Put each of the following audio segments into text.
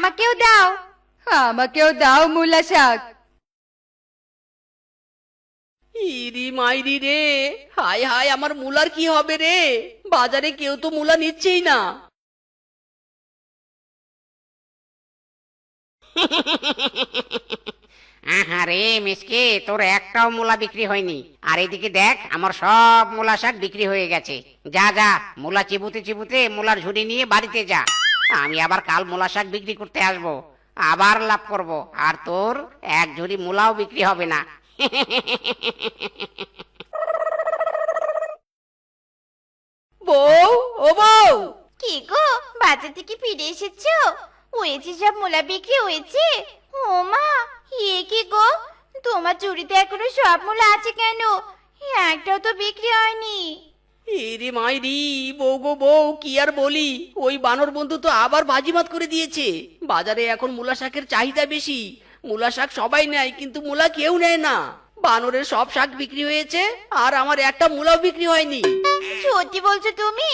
আমাকেও দাও। আমাকেও দাও মূলা শাক। ইরি মাইরি রে, হায় হায়, আমার মুলার কি হবে রে? বাজারে কেউ তো মুলা নিচ্ছেই না। আহারে মিসকে, তোর একটাও মূলা বিক্রি হয়নি। আর এদিকে দেখ, আমার সব মূলা শাক বিক্রি হয়ে গেছে। যা যা, মূলা চিবুতে চিবুতে মূলার ঝুড়ি নিয়ে বাড়িতে যা। আমি আবার কাল মূলা শাক বিক্রি করতে আসবো, আবার লাভ করব। আর তোর এক ঝুড়ি মূলাও বিক্রি হবে না। বউ, ও বউ! কি গো, বাজার থেকে ফিরে এসেছো? হয়েছে সব মূলা বিক্রি হয়েছে? ও মা, এ কি গো, তোমার ঝুড়িতে এখনো সব মূলা আছে কেন? একটাও তো বিক্রি হয়নি। ইরি মাইরি, বউ গো বউ, কি আর বলি, ওই বানর বন্ধু তো আবার বাজিমাত করে দিয়েছে। বাজারে এখন মূলা শাকের চাহিদা বেশি। মূলা শাক সবাই নেয়, কিন্তু মূলা কেউ নেয় না। বানরের সব শাক বিক্রি হয়েছে, আর আমার একটা মূলাও বিক্রি হয়নি। সত্যি বলছো তুমি?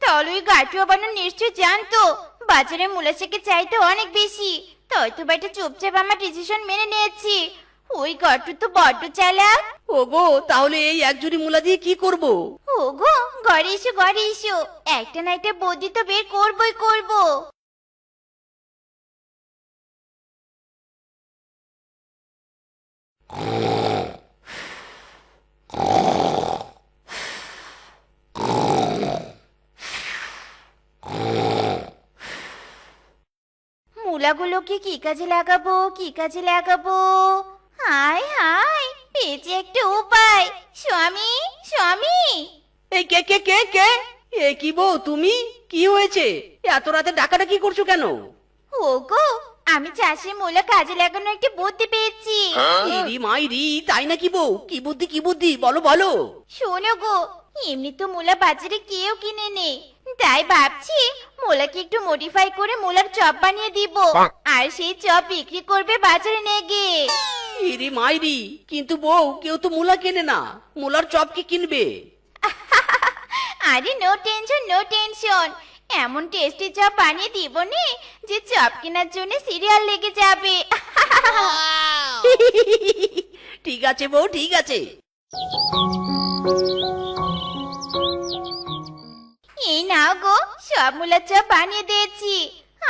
তাহলে ওই গাঠুয়া বানর নিশ্চয় জানতো বাজারে মূলা শাকের চাহিদা অনেক বেশি, তাই তো বেটা চুপচাপ আমার ডিসিশন মেনে নিয়েছি। ওই গাঠু তো বড্ড চালাক। ওগো, তাহলে এই এক ঝুড়ি মূলা দিয়ে কি করব? ওগো, ঘরে এসো ঘরে এসো, একটা না একটা বুদ্ধি তো বের করবই করবো। মূলাগুলোকে কি কাজে লাগাবো, কি কাজে লাগাবো? হায় হায়, পেয়েছি একটা উপায়। স্বামী, স্বামী! এই কে কে কে কে? এ কি বউ, তুমি? কি হয়েছে? এত রাতে ডাকাডাকি করছো কেন? ওগো, আমি চাষে মূলা কাজে লাগানোর একটা বুদ্ধি পেয়েছি। ইরি মাইরি, তাই নাকি বউ? কি বুদ্ধি কি বুদ্ধি, বলো বলো। শোনো গো, এমনি তো মূলা বাজারে কেউ কিনে নে, তাই ভাবছি মূলাকে একটু মডিফাই করে মূলার চপ বানিয়ে দিব, আর সেই চপ বিক্রি করবে বাজারে নিয়ে গিয়ে। ইরি মাইরি, কিন্তু বউ, কেউ তো মূলা কেনে না, মূলার চপ কি কিনবে? আরে নো টেনশন নো টেনশন, এমন টেস্টি চপ বানিয়ে দিব নে যে চপ কেনার জন্য সিরিয়াল লেগে যাবে। ঠিক আছে বউ, ঠিক আছে। এই নাও গো, সব মূলার চপ বানিয়ে দিয়েছি,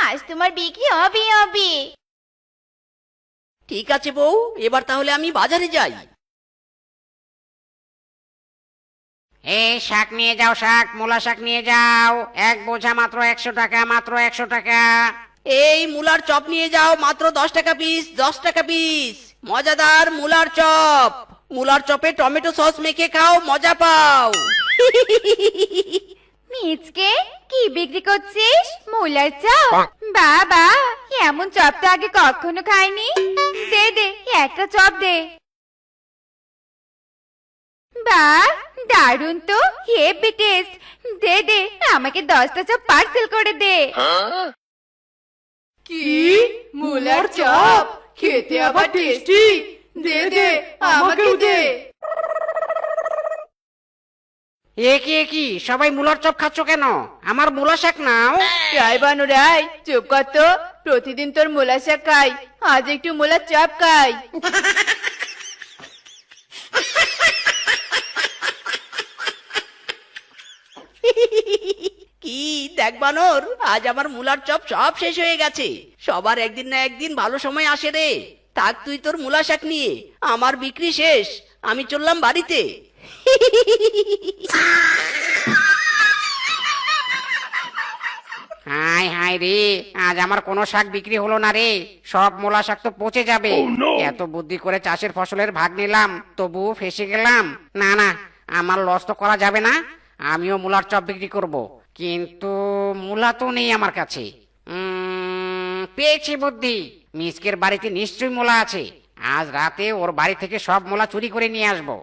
আজ তোমার বিক্রি হবে হবে। ঠিক আছে বউ, এবার তাহলে আমি বাজারে যাই। এই শাক নিয়ে যাও, শাক, মূলা শাক নিয়ে যাও। এক বোঝা মাত্র 100 টাকা, মাত্র 100 টাকা। এই মূলার চপ নিয়ে যাও, মাত্র 10 টাকা পিস, 10 টাকা পিস। মজাদার মূলার চপ। মূলার চপে টমেটো সস মেখে খাও, মজা পাও। মিচকে, কি বিক্রি করছিস? মূলার চপ? বাবা, এমন চপ তো আগে কখনো খাইনি। দে দে, একটা চপ দে। বাহ, দারুন তো, হেভি টেস্ট। দে দে, আমাকে 10টা চপ পার্সেল করে দে। কি? মূলার চপ খেতে আবার টেস্টি? দে দে, আমাকেও দে। এ কি এ কি, সবাই মূলার চপ খাচ্ছ কেন? আমার মূলা শাক নাও। রাই বানু রাই, চুপ কর তো। প্রতিদিন তোর মূলা শাক খাই, আজ একটু মূলার চপ খাই। কি দেখ বানর, আজ আমার মূলার চপ সব শেষ হয়ে গেছে। সবার একদিন না একদিন ভালো সময় আসে রে। থাক তুই তোর মূলা শাক নিয়ে, আমার বিক্রি শেষ, আমি চললাম বাড়িতে। হাই হাই রে, আজ আমার কোনো শাক বিক্রি হলো না রে। সব মূলা শাক তো পচে যাবে। এত বুদ্ধি করে চাষের ফসলের ভাগ নিলাম, তবুও ফেসে গেলাম। না না, আমার লস তো করা যাবে না। আমিও মূলার চপ বিক্রি করব, কিন্তু মূলা তো নেই আমার কাছে। পেয়েছি বুদ্ধি, মিসকের বাড়িতে নিশ্চয়ই মূলা আছে। আজ রাতে ওর বাড়ি থেকে সব মূলা চুরি করে নিয়ে আসবো।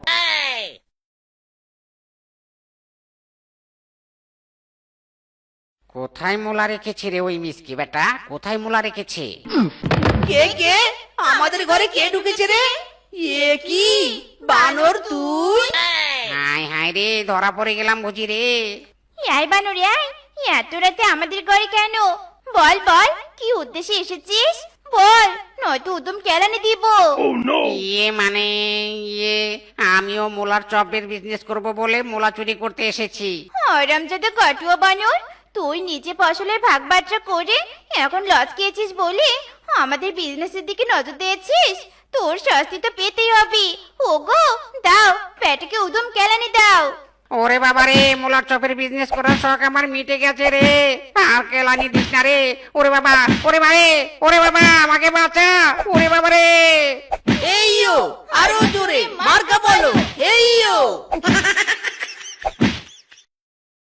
কোথায় মূলা রেখেছে রে ওই মিসকে বেটা? কোথায় মূলা রেখেছে? কে কে? আমাদের ঘরে কে ঢুকেছে রে? এ কি বানর তুই? হাই হাই রে, ধরা পড়ে গেলাম বুঝি রে। এই বানর, এত রাতে আমাদের ঘরে কেন? বল বল কি উদ্দেশ্যে এসেছিস বল নয়তো উদম কেলানি দিব। মানে ইয়ে আমিও মুলার চপের বিজনেস করব বলে মুলা চুরি করতে এসেছি। আরামজাদা কাটুয়া বানর, তুই নিজে ফসলের ভাগ বাট্রা করে এখন লস খেয়েছিস বলে আমাদের বিজনেসের দিকে নজর দিয়েছিস। তোর শাস্তি তো পেতেই হবে। ওগো দাও পেটকে উদম কেলানি দাও। ওরে বাবা রে, মুলার চপের বিজনেস করার শখ আমার মিটে গেছে রে। আর কেলানি দিস না রে। ওরে বাবা, ওরে বাবা, ওরে বাবা, আমাকে বাঁচা। ওরে বাবা রে। এইও আরো জোরে মার্কা বলো। এইও